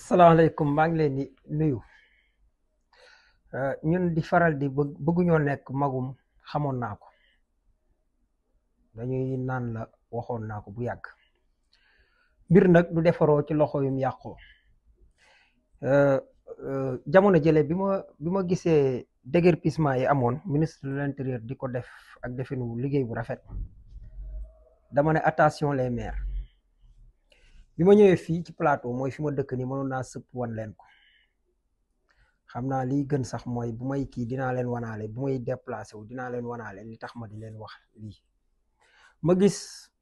salaamaaleykum maa ngi leen di nuyu. ñun di faral di bëgguñoo nekk magum xamoon naa ko dañuy naan la waxoon naa ko bu yàgg. mbir nag du defaroo ci loxo yum yàqoo. jamono jële bi ma gisee déguerpissement yi amoon ministre de l'intérieur di ko def ak definu liggéey bu rafet, dama ne attention les maires. bi ma ñëwee fii ci plateau mooy fi ma dëkk ni mënoon naa sëpp wan leen ko. xam naa liy gën sax mooy bu may kii dinaa leen wanaale, bu may déplacé wu dinaa leen wanaale li tax ma di leen wax lii. ma gis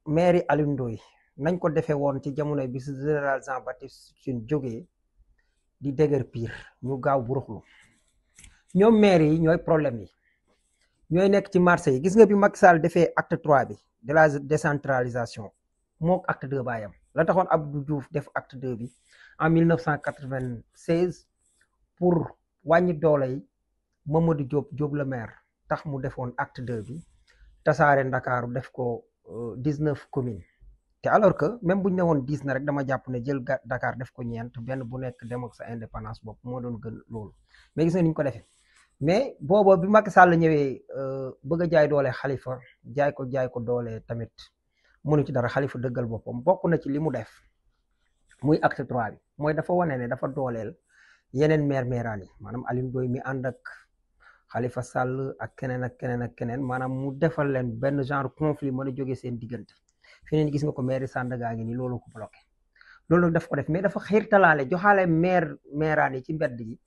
mairie Alioune Ndoye nañ ko defee woon ci jamono bi si général Jean Baptiste Tine jógee di déguerpir ñu gaaw bu ruxlu. ñoom maire yi ñooy problème yi, ñooy nekk ci marché yi. gis nga bi Macky Sall defee acte 3 bi de la décentralisation mook acte 2 baayam. la taxoon Abdou Diouf def acte 2 bi en 1996 pour wàññi doole yi Mamadou Diop le maire tax mu defoon acte 2 bi tasaare Ndakaaru def ko 19 communes. te alors que même bu ñu ne woon 10 na rek dama jàpp ne jël Dakar def ko ñeent, benn bu nekk dem ak sa indépendance bopp moo doon gën loolu. mais gis nga ni ñu ko defee. mais booba bi Macky Sall ñëwee bëgg a jaay doole Khalifa jaay ko doole tamit mënu ci dara. Khalifa dëggal boppam bokk na ci li mu def muy acte 3 bi mooy dafa wane ne dafa dooleel yeneen mairaan yi, maanaam Alioune Ndoye mi ànd ak Khalifa Sall ak keneen maanaam mu defal leen benn genre conflit mën a jógee seen diggante. fi neen gis nga ko maire Sandaga ngi ni loolu ko bloqué. loolu nag daf ko def mais dafa xiirtalaale joxaale mairaan yi ci mbedd yi,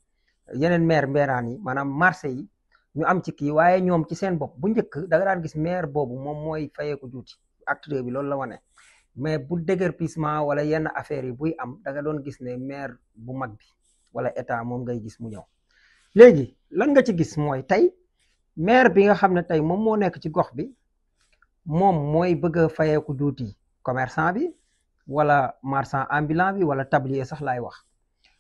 yeneen mairaan yi maanaam marché yi ñu am ci kii. waaye ñoom ci seen bopp bu njëkk da nga daan gis maire boobu moom mooy fayeeku juuti. acte 2 bi loolu la wane. mais bu déguerpissement wala yenn affaires yi buy am da nga doon gis ne maire bu mag bi wala état moom ngay gis mu ñëw. léegi lan nga ci gis mooy tey maire bi nga xam ne tey moom moo nekk ci gox bi moom mooy bëgg a fayeeku juuti commerçant bi wala marchand ambulant bi wala tablier sax laay wax,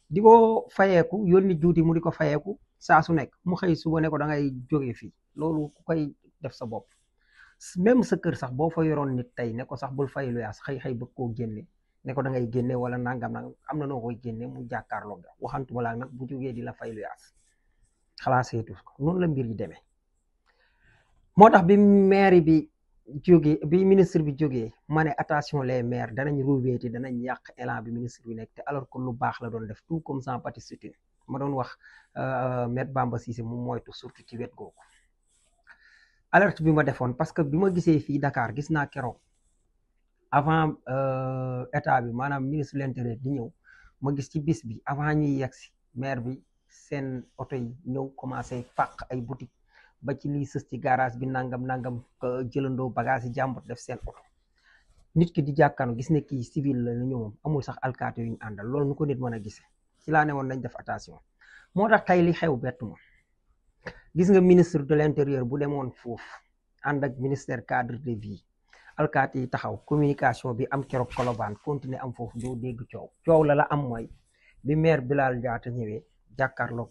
di ko fayeeku yónni juuti mu di ko fayeeku saa su nekk. mu xëy suba ne ko da ngay jógee fii. loolu ku koy def sa bopp. même sa kër sax boo fa yoroon nit tey ne ko sax bul fay lu yaas xëy bëgg koo génne ne ko da ngay génne wala nangam am na noo koy génne mu jàkkaarloo nga waxantuma laa nag bu jógee di la fay lu yaas xalaaseetu ko. noonu la mbir yi demee. moo tax bi maire bi jógee bi ministre bi jógee ma ne attention les maires danañ ruubeeti danañ yàq élan bi ministre bi nekk te alors que lu baax la doon def tout comme Jean Baptiste Tine. ma doon wax Maître Bamba Cissé mu moytu surtout ci wet googu. alerte bi ma defoon parce que bi ma gisee fii Dakar gis naa keroog avant état bi maanaam ministre de l'intérieur di ñëw ma gis ci bis bi avant ñuy yegsi maire bi seen oto yi ñëw commencé fàq ay boutique ba ci lii sës ci garage bi nangam jëlandoo bagage yi jàmbur def seen oto. nit ki di jàkkaarloo gis ne kii civil la ñu ñëwoon amul sax alkaati yu ñu àndal. loolu nu ko nit mën a gisee ci laa ne woon nañ def attention. moo tax tey li xew bettu ma. gis nga ministre de l'intérieur bu demoon foofu ànd ak ministère cadre de vie, alkaati yi taxaw communication bi am keroog Colobane continuer am foofu doo dégg coow la am mooy bi maire Bilal Diatta ñëwee jàkkaarloog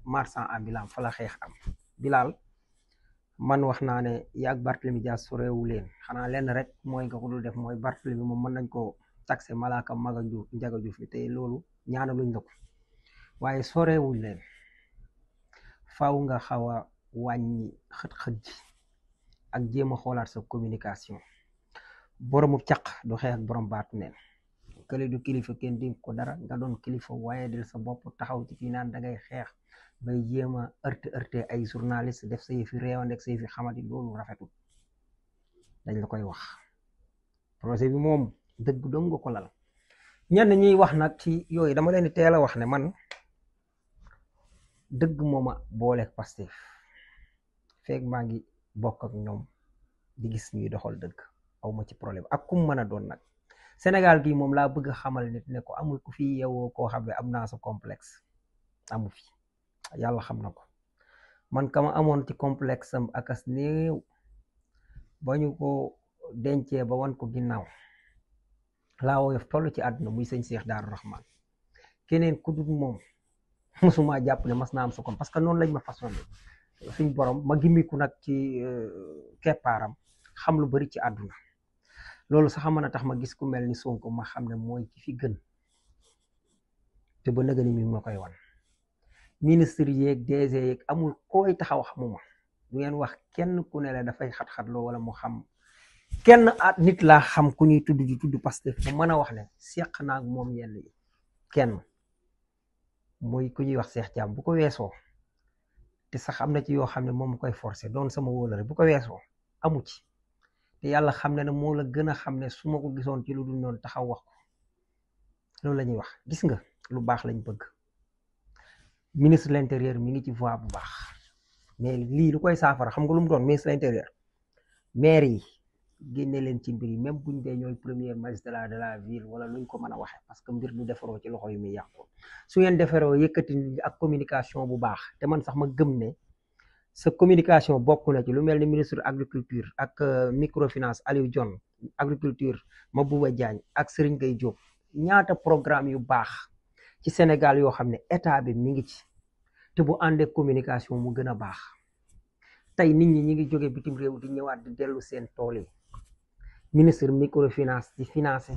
marchand ambulant fa la xeex am. Bilal man wax naa ne yaag Barthélemy Dias soreewu leen, xanaa lenn rek mooy nga ko dul def mooy Barthélemy moom mën nañ ko taxé malaaka maga njaga juuf bi te loolu ñaanaluñ la ko, waaye soreewuñ leen. faaw nga xaw a wàññi xët-xët ji ak jéem a xoolaat sa communication. boromu caq du xeex ak borom baatu neen. kële du kilifa kenn dénk ko dara, nga doon kilifa waaye del sa bopp taxaw ci fii naan da ngay xeex bay jéem a heurter ay journaliste def sa yëfi réewande ak sa yëfi xamadi. loolu rafetul, dañ la koy wax. projet bi moom dëgg dong nga ko lal. ñenn ñuy wax nag ci yooyu dama leen di teel a wax ne man dëgg mooma booleeg Pastef feeg maa ngi bokk ak ñoom di gis ñuy doxal dëgg awma ci problème ak kum mën a doon nag. Sénégal gii moom laa bëgg a xamal nit ne ko amul ku fi yeewoo koo xam ne am naa sa complexe. amu fi, yàlla xam na ko. man kama amoon ci complexe am akas néew ba ñu ko dencee ba wan ko ginnaaw laa woyof toll ci àdduna muy sëñ Cheikh Daaru Rahman. keneen ku dul moom mosuma jàpp ne mas naa am sa kom parce que noonu lañ ma façonné. suñ borom ma gimmiku nag ci keppaaram xam lu bari ci àdduna. loolu sax mën a tax ma gis ku mel ni Sonko ma xam ne mooy ki fi gën. te ba nëgëni mi ma koy wan ministre yeeg DG yeeg amul koy taxaw xamuma du ngeen wax kenn ku ne la dafay xat-xatloo wala mu xam kenn at nit laa xam ku ñuy tudd di tudd Pastef mu mën a wax ne seq naag moom yenn yi kenn mooy ku ñuy wax Cheikh Thiam bu ko weesoo te sax am na ci yoo xam ne moom mu koy forcer doon sama wóolare bu ko weesoo amu ci te yàlla xam ne ne moo la gën a xam ne su ma ko gisoon ci lu dul noonu taxaw wax ko loolu la ñuy wax gis nga lu baax lañ bëgg ministre de l'intérieur mi ngi ci voie bu baax mais lii lu koy saafara xam nga lu mu doon ministre de l'intérieur maire yi génne leen ci mbir yi même buñ dee ñooy premier magistrat de la ville wala luñ ko mën a waxe parce que mbir du defaroo ci loxo yu muy yàqu su ngeen defaroo yëkkati ak communication bu baax te man sax ma gëm ne sa communication bokk na ci lu mel ni ministre agriculture ak microfinance Aliou Dione agriculture Mabouba Diagne ak Serigne Gueye Diop ñaata programme yu baax ci Sénégal yoo xam ne état bi mi ngi ci te bu àndee communication mu gën a baax tey nit ñi ngi jóge bitim réew di ñëwaat di dellu seen tool yi ministre microfinance di financé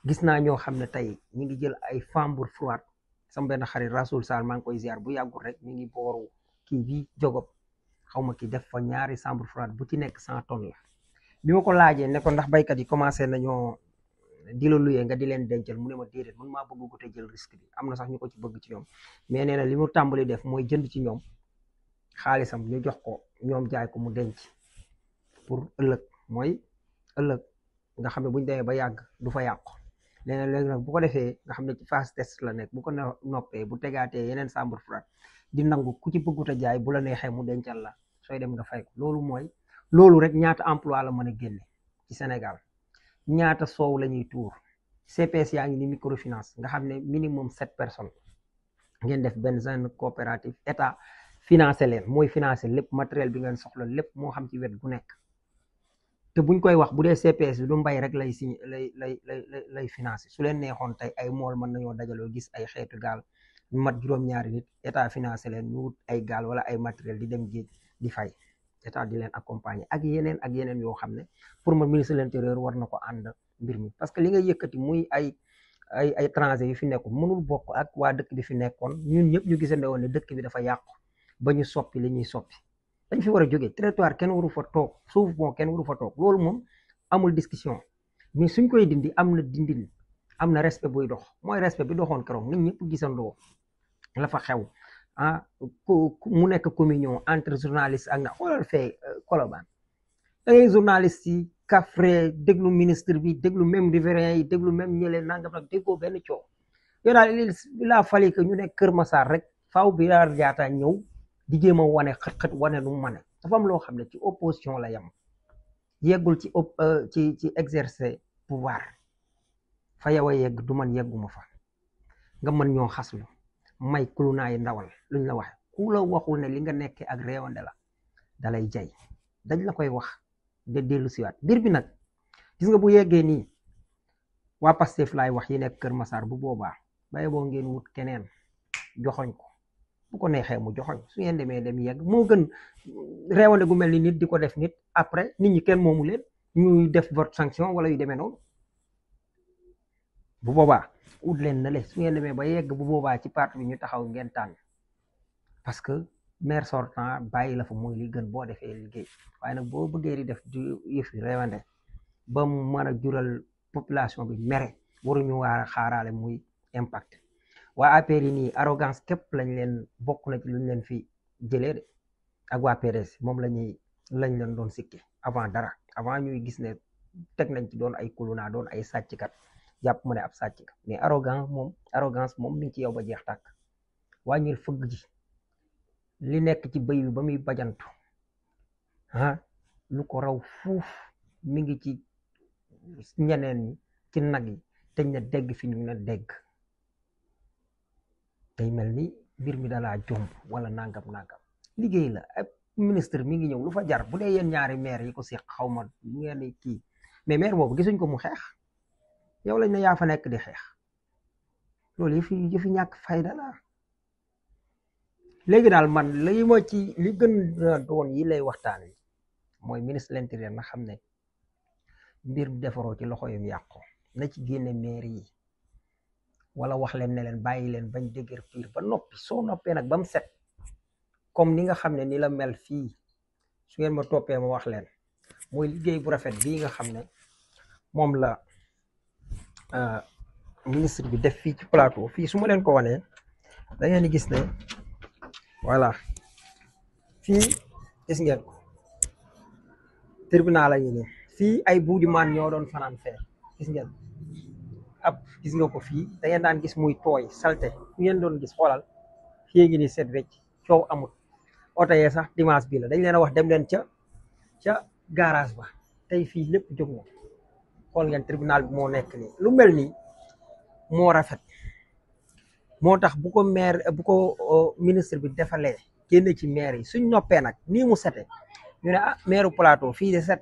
gis naa ñoo xam ne tey ñi ngi jël ay Fambour froide sama benn xarit Rasoul Sall maa ngi koy ziar bu yàggul rek mi ngi booru kii bi jogob xaw ma ki def fa ñaari chambre froide bu ci nekk 100 tonnes la bi ma ko laajee ne ko ndax baykat yi commencé nañoo di la luyee nga di leen dencal mu ne ma déedéet man maa bëgg ko te jël risque bi am na sax ñu ko ci bëgg ci ñoom mais nee na li mu tàmbali def mooy jënd ci ñoom xaalisam ñu jox ko ñoom jaay ko mu denc pour ëllëg mooy ëllëg nga xam ne buñ demee ba yàgg du fa yàqu léegi nag bu ko defee nga xam ne ci phase test la nekk bu ko noppee bu tegaatee yeneen chambre froide di nangu ku ci bëggut a jaay bu la neexee mu dencal la sooy dem nga fay ko loolu rek ñaata emploi la mën a génne ci Sénégal ñaata soow la ñuy tuur CPS yaa ngi ni microfinance nga xam ne minimum 7 personnes ngeen def benn jeune coopérative état financé leen mooy financé lépp matériel bi ngeen soxla lépp moo xam ci wet gu nekk te buñ koy wax bu dee CPS bi du mbay rek lay signé lay financé su leen neexoon tey ay mool mën nañoo dajaloo gis ay xeetu gaal ñu mat juróom-ñaari nit état financé leen ñu wut ay gaal wala ay matériel di dem géej di fay état di leen accompagner ak yeneen yoo xam ne pour ma ministre de l'intérieur war na ko ànd mbir mi parce que li nga yëkkati muy ay étranger yu fi nekkul mënul bokk ak waa dëkk bi fi nekkoon ñun ñëpp ñu gisande woon ne dëkk bi dafa yàqu ba ñu soppi li ñuy soppi dañ fi war a jógee territoire kenn waru fa toog suuf bon kenn waru fa toog loolu moom amul discussion mais suñ koy dindi am na dindil am na respect buy dox mooy respect bi doxoon keroog nit ñëpp gisandoo la fa xew mu nekk communion entre journaliste ak na xoolal fee Colobane da ngay journaliste yi kafre déglu ministre bi déglu même riverains yi déglu même ñële nangam nag déggoo benn coow yow daal il a fallu que ñu nekk Kër Massar rek faaw bi daal jaata ñëw di jéem a wane xët-xët wane nu mu mane dafa am loo xam ne ci opposition la yam yeggul ci exercer pouvoir fa yow a yegg du man yegguma fa nga mën ñoo xaslu may kulunaay ndawal luñ la waxe ku la waxul ne li nga nekkee ak réewande la dalay jay dañ la koy wax de dellu siwaat mbir bi nag gis nga bu yeggee nii waa Pastef laay wax yi nekk Kër Massar bu boobaa baye boo ngeen wut keneen joxoñ ko bu ko neexee mu joxoñ su ngeen demee dem yegg moo gën réewande gu mel ni nit di ko def nit après nit ñi kenn moomu leen ñuy def vote sanction wala yu demee noonu bu boobaa ut leen na le su ngeen demee ba yegg bu boobaa ci parti bi ñu taxaw ngeen tànn parce que maire sortant bàyyi la fa mooy li gën boo defee liggéey waaye nag boo bëggee di def du yëfi réewande ba mu mën a jural population bi mere waruñu waar a xaaraale muy impact waa APR yi nii arrogance képp lañ leen bokk na ci luñ leen fi jëlee de ak waa PDS moom lañ leen doon sikki avant dara avant ñuy gis ne teg nañ ci doon ay kuluna doon ay sàcckat jàpp mu ne ab sàcckat mais arrogance moom mi ngi ci yow ba jeex tàkk wàññil fëgg ji li nekk ci bëy bi ba muy bajantu lu ko raw fuuf mi ngi ci ñeneen ñi ci nag yi teñ na dégg fi ñu ne dégg day mel ni mbir mi dalaa jomb wala nangam liggéey la ab ministre mi ngi ñëw lu fa jar bu dee yéen ñaari maire yi ko seq xaw ma lu ngeen kii mais maire boobu gisuñ ko mu xeex yow lañ ne yaa fa nekk di xeex loolu yëfi ñàkk fayda la léegi daal man li ma ci li gën a doon yi lay waxtaan wi mooy ministre de l'intérieur na xam ne mbir defaroo ci loxo yum yàqu na ci génne maire yi wala wax leen ne leen bàyyi leen bañ dëgër piir ba noppi soo noppee nag ba mu set comme ni nga xam ne ni la mel fii su ngeen ma toppee ma wax leen mooy liggéey bu rafet bii nga xam ne moom la ministre bi def fii ci plateau fii su ma leen ko wanee da ngeen di gis ne voilà fii gis ngeen ko tribunal la ñu ne fii ay buudimaan ñoo doon fanaan fee gis ngeen gis nga ko fii da ngeen daan gis muy tooy salte fu ngeen doon gis xoolal fii ngi ni set wecc coow amul oto yee sax dimanche bi la dañ leen a wax dem leen ca garage ba tey fii lépp jóg na xool ngeen tribunal bi moo nekk nii lu mel nii moo rafet moo tax bu ko ministre bi defalee génne ci maire yi suñ noppee nag nii mu sete ñu ne maire plateau fii de set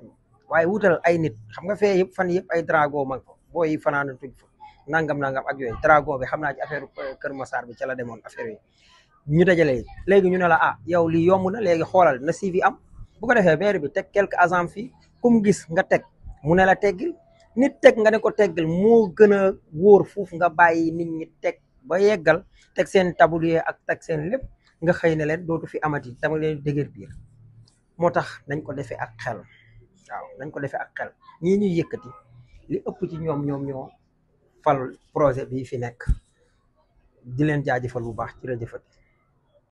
waaye wutal ay nit xam nga fee yëpp fan yëpp ay drago mag fa booy fanaan tuj fa nangam ak yooyu drago bi xam naa ci affaire Kër Massar bi ca la demoon affaire yi ñu dajale léegi ñu ne la yow lii yomb na léegi xoolal na suivi am bu ko defee maire bi teg quelques agents fii kum gis nga teg mu ne la teggil nit teg nga ne ko teggil moo gën a wóor foofu nga bàyyi nit ñi teg ba yeggal teg seen tablier ak teg seen lépp nga xëy ne leen dootu fi amati dama leen dëgër biir moo tax nañ ko defee ak xel waaw nañ ko defee ak xel ñii ñuy yëkkati li ëpp ci ñoom ñoo fal projet bi fi nekk di leen jaajëfal bu baax ci la jëfati